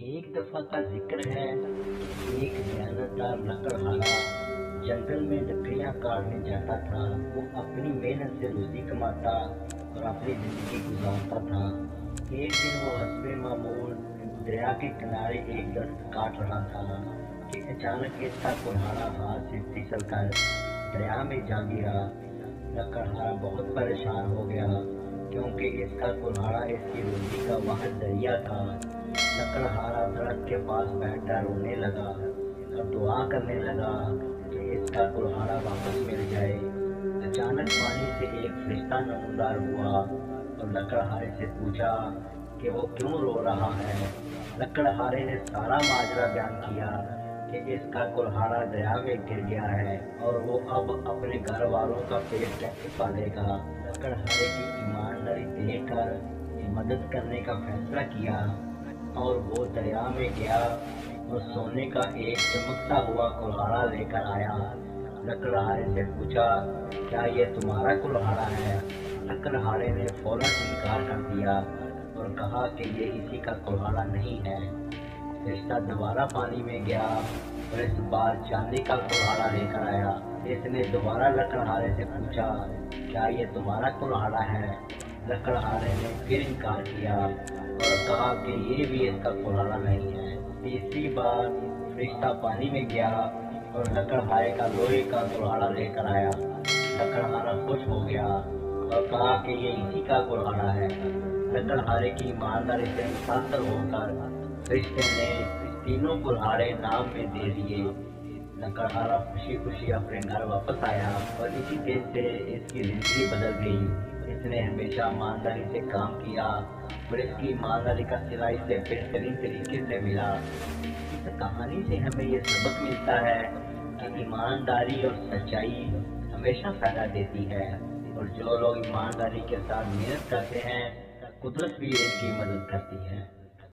ایک دفعہ کا ذکر ہے کہ ایک دیانتدار لکڑہارا جنگل میں لکڑیاں کاٹنے جاتا تھا۔ وہ اپنی محنت سے روزی کماتا اور اپنی زندگی گزارتا تھا۔ ایک دن وہ حسب معمول دریا کے کنارے ایک درخت کاٹ رہا تھا کہ اچانک اس کا کلہاڑا ہاتھ سے پھسل کر دریا میں جا گرا۔ لکڑہارا بہت پریشان ہو گیا کیونکہ اس کا کلہاڑا اس کی روزی کا واحد ذریعہ تھا۔ لکڑہارا درخت کے پاس بیٹھ کر رونے لگا اور دعا کرنے لگا کہ اس کا کلہاڑا واپس مل جائے۔ اچانک پانی سے ایک فرشتہ نمودار ہوا اور لکڑہارے سے پوچھا کہ وہ کیوں رو رہا ہے۔ لکڑہارے نے سارا ماجرا بیان کیا کہ اس کا کلہاڑا دریا میں گر گیا ہے اور وہ اب اپنے گھر والوں کا پیٹ کیسے پالے گا۔ لکڑہارے کی ایمانداری دیکھ کر مدد کرنے کا فیصلہ کیا اور وہ دریا میں گیا اور سونے کا ایک چمکتا ہوا کلہاڑا لے کر آیا۔ لکڑہارے سے پوچھا کیا یہ تمہارا کلہاڑا ہے؟ لکڑہارے نے فوراً انکار کر دیا اور کہا کہ یہ اسی کا کلہاڑا نہیں ہے۔ فرشتہ دوبارہ پانی میں گیا اور اس بار چاندی کا کلہاڑا لے کر آیا۔ اس نے دوبارہ لکڑہارے سے پوچھا کیا یہ تمہارا کلہاڑا ہے؟ لکڑہارے نے پھر انکار کیا اور کہا کہ یہ بھی اس کا کلہاڑا نہیں ہے۔ تیسری بار فرشتہ پانی میں گیا اور لکڑہارے کا لوہے کا کلہاڑا لے کر آیا۔ لکڑہارا خوش ہو گیا اور کہا کہ یہ اسی کا کلہاڑا ہے۔ لکڑہارے کی ایمانداری سے متاثر ہو کر فرشتے نے تینوں کلہاڑے نام میں دے دیے۔ لکڑہارا خوشی خوشی اپنے گھر واپس آیا اور اسی دن سے اس کی زندگی بدل گئی۔ اس نے ہمیشہ ایمانداری سے کام کیا اور اس کی ایمانداری کا صلہ اس سے بہترین طریقے سے ملا۔ اس کہانی سے ہمیں یہ سبق ملتا ہے کہ ایمانداری اور سچائی ہمیشہ فائدہ دیتی ہے اور جو لوگ ایمانداری کے ساتھ محنت کرتے ہیں قدرت بھی ان کی مدد کرتی ہے۔